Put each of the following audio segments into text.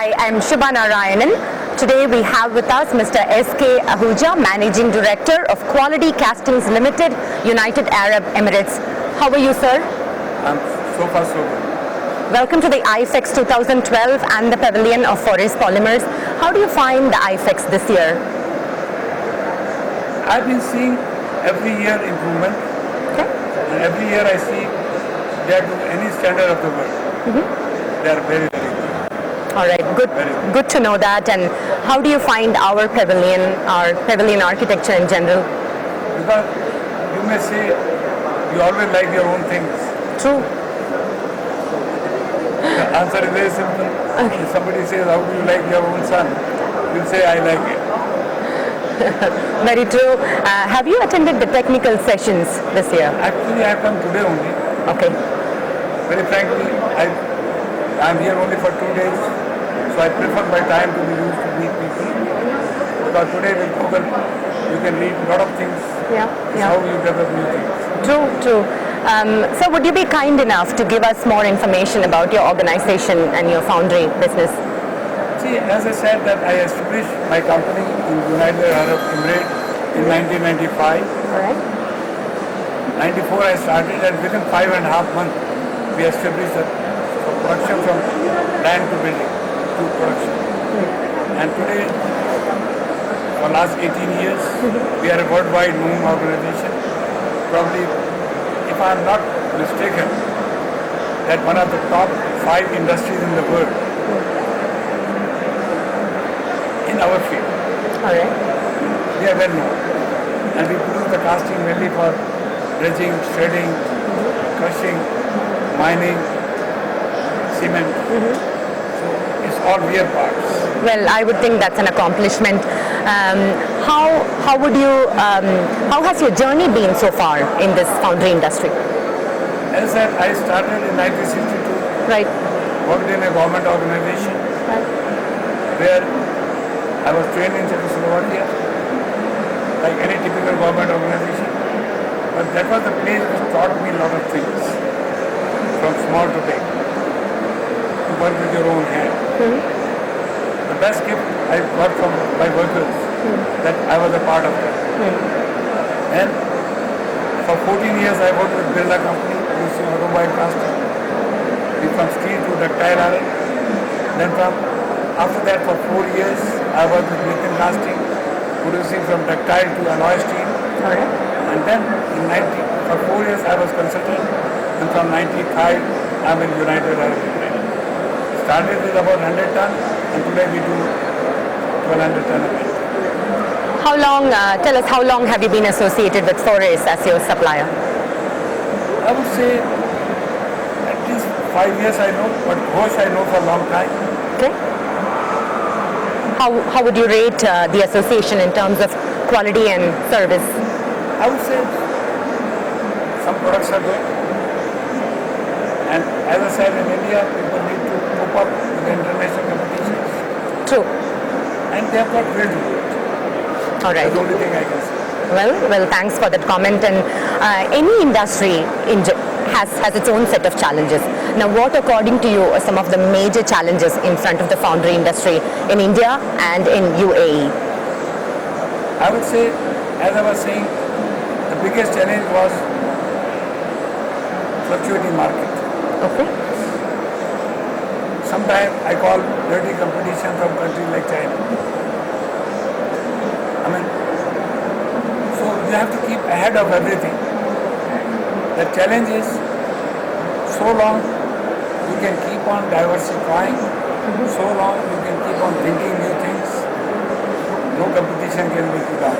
Hi, I'm Shubha Narayanan. Today we have with us Mr. S.K. Ahuja, Managing Director of Quality Castings Limited, United Arab Emirates. How are you, sir? I'm so far so good. Welcome to the IFEX 2012 and the Pavilion of Forace Polymers. How do you find the IFEX this year? I've been seeing every year improvement. Okay. And every year I see they are to any standard of the world. They are very, very good. All right, good to know that. And how do you find our pavilion architecture in general? Because you may say you always like your own things. True. The answer is very simple. If somebody says, how do you like your own son? You'll say, I like it. Very true. Have you attended the technical sessions this year? Actually, I have come today only. Okay. Very frankly, I'm here only for 2 days. So I prefer my time to be used to meet people. Because today with Google, you can read a lot of things. Yeah. How you develop new things. True. So would you be kind enough to give us more information about your organization and your foundry business? See, as I said that I established my company in United Arab Emirates in 1995. All right. 94 I started, and within 5.5 months we established the production from land to building to production. And today, for last 18 years, we are a worldwide known organization. Probably, if I am not mistaken, that one of the top 5 industries in the world in our field. All right. We are well known. And we produce the casting mainly for dredging, shredding, crushing, mining, cement. So it's all wear parts. Well, I would think that's an accomplishment. How would you? How has your journey been so far in this foundry industry? As I said, I started in 1962. Right. Worked in a government organization where I was trained in Czechoslovakia, like any typical government organization. But that was the place which taught me a lot of things, from small to big. To work with your own hand. The best gift I got from my workers, that I was a part of that. And for 14 years I worked with Birla company, producing automobile casting. From steel to ductile iron. Then after that for 4 years I worked with Lithium casting, producing from ductile to alloy steel. Alright. And then for 4 years I was consultant, and from 95 I'm in United Arab Emirates. Started with about 100 ton, and today we do 1200 ton a month. How long? Tell us, how long have you been associated with Forace as your supplier? I would say at least 5 years I know, but Ghosh I know for a long time. Okay. How would you rate the association in terms of quality and service? I would say some products are good. And as I said, in India, people need to cope up with the international competitions. True. And they have got really good. All right. That's the only thing I can say. Well, thanks for that comment. And any industry has its own set of challenges. Now, what, according to you, are some of the major challenges in front of the foundry industry in India and in UAE? I would say, as I was saying, the biggest challenge was fluctuating market. Okay. Sometimes I call dirty competition from countries like China. I mean, so you have to keep ahead of everything. The challenge is, so long you can keep on diversifying, so long you can keep on thinking new things, no competition can make you down.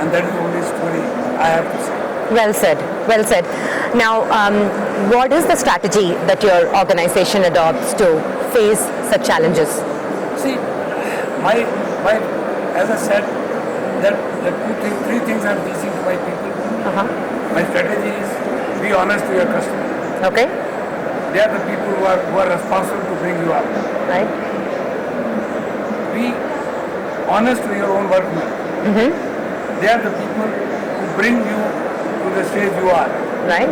And that is the only story I have to say. Well said. Now, what is the strategy that your organization adopts to face such challenges? See, as I said, that three things I'm teaching to my people. My strategy is be honest to your customer. Okay. They are the people who are responsible to bring you up. Right. Be honest to your own workmen. They are the people who bring you to the stage you are. Right.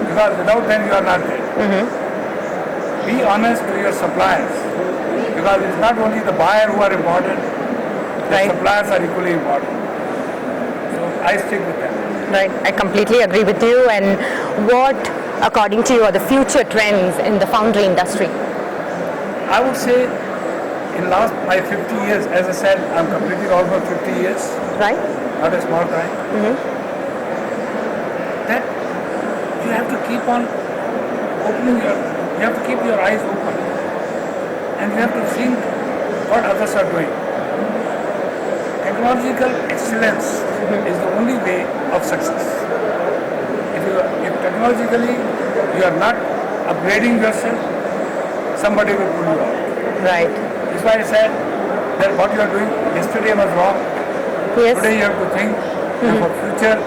Because without them you are not there. be honest to your suppliers, because it's not only the buyer who are important, the Right. suppliers are equally important. So I stick with that. Right, I completely agree with you. And what, according to you, are the future trends in the foundry industry? I would say in last my 50 years, as I said, I'm completing almost 50 years, Right? not a small time, that you have to keep on you have to keep your eyes open, and you have to think what others are doing. Technological excellence is the only way of success. If technologically you are not upgrading yourself, somebody will pull you out. Right. That's why I said that what you are doing yesterday was wrong. Yes. Today you have to think, and for future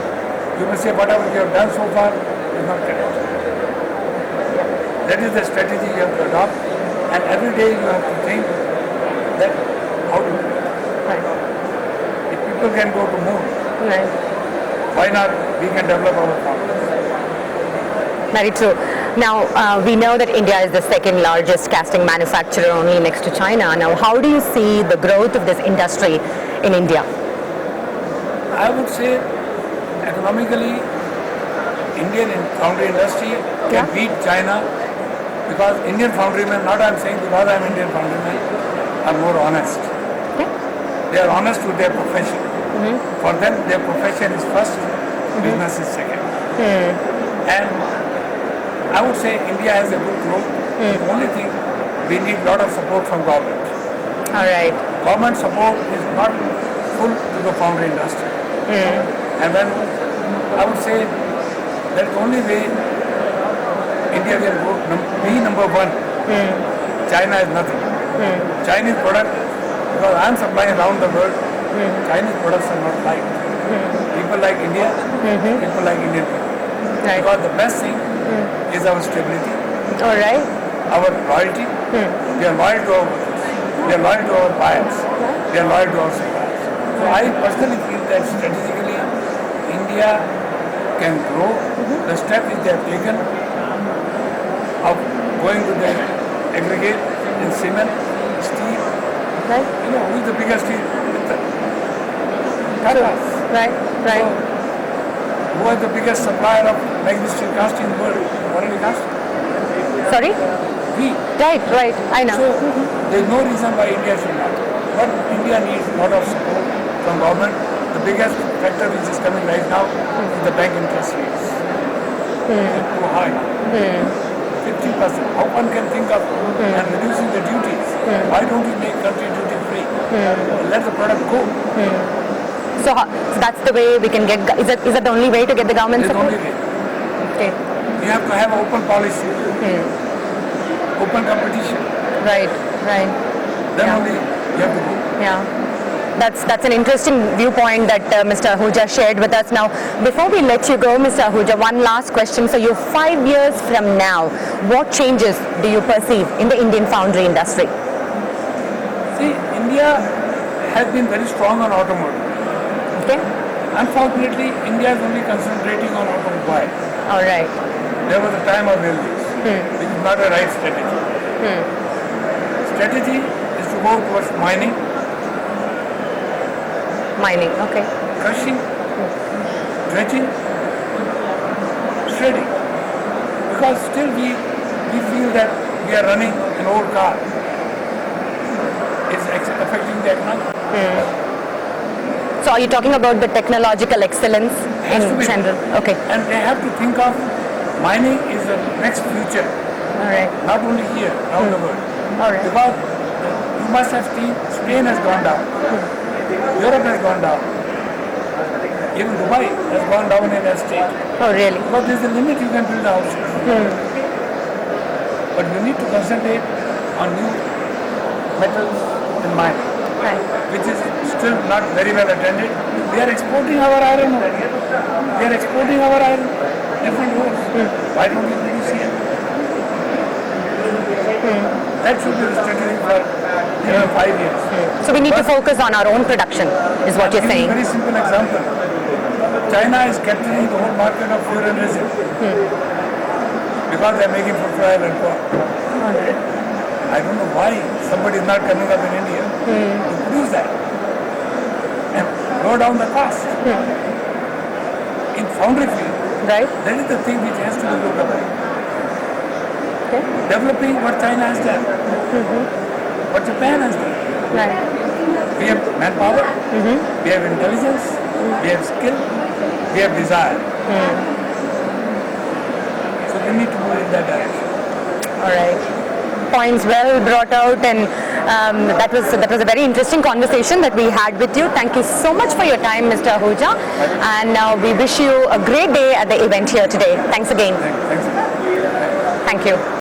you must say whatever you have done so far is not correct. That is the strategy you have to adopt, and every day you have to think that how to do it. Right. If people can go to moon, Right. why not we can develop our farmers? Very true. Now, we know that India is the second largest casting manufacturer, only next to China. Now, how do you see the growth of this industry in India? I would say economically Indian foundry industry can Yeah. beat China, because Indian foundrymen, not I'm saying because I'm Indian foundrymen, are more honest. Okay. They are honest with their profession. For them, their profession is first, business is second. And I would say India has a good growth. The only thing, we need a lot of support from government. All right. Government support is not full to the foundry industry. And then I would say that's the only way India can go be number one. China is nothing. Chinese product, because I am supplying around the world, Chinese products are not liked. People like India, people like Indian people. Right. Because the best thing is our stability, All right. our loyalty. We are loyal to our workers. We are loyal to our buyers. We are loyal to our suppliers. So I personally feel that strategically India can grow. The step which they have taken of going to the aggregate in cement, steel. Right. You know, who is the biggest steel? Tatas. Right. Right. Who is the biggest supplier of magnet steel casting in the world? Already cast? Sorry? We. Right. Right. I know. So there is no reason why India should not. But India needs a lot of support from government. The biggest factor which is coming right now is the bank interest rates. They're too high. 50%. How one can think of and reducing the duties? Why don't we make country duty free? Let the product go. So that's the way we can get. Is that the only way to get the government It's the support? only way. Okay. You have to have open policy, open competition. Right. Right. Then Yeah. only you have to go. Yeah. That's an interesting viewpoint that Mr. Ahuja shared with us. Now, before we let you go, Mr. Ahuja, one last question for you. 5 years from now, what changes do you perceive in the Indian foundry industry? See, India has been very strong on automotive. Okay. Unfortunately, India is only concentrating on automobile. All right. There was a time of railways, which is not a right strategy. Strategy is to go towards mining, Mining. Okay. crushing, dredging, shredding. Because still we feel that we are running an old car. It's affecting the economy. So are you talking about the technological excellence Has to in be. general? Okay. And they have to think of mining is the next future, All right. not only here, around the world. All right. Because you must have seen Spain has gone down, Europe has gone down, even Dubai has gone down in a state. Oh, really? Because there is a limit you can build houses. But you need to concentrate on new metals in mining, Right. which is still not very well attended. We are exporting our iron ore. We are exporting our iron different ores. Why don't we produce here? That should be the strategy for 5 years. So we need to focus on our own production, is what you're I'll give you saying. a very simple example. China is capturing the whole market of fuel and resin because they are making for oil and coal. I don't know why somebody is not coming up in India to produce that and go down the cost. In foundry field, Right. that is the thing which has to be looked at. Okay. Developing what China has done, what Japan has done. Right. We have manpower, we have intelligence, we have skill, we have desire. So we need to move in that direction. All right. Points well brought out, and that was a very interesting conversation that we had with you. Thank you so much for your time, Mr. Ahuja, and we wish you a great day at the event here today. Thanks again. Thanks. Thank you.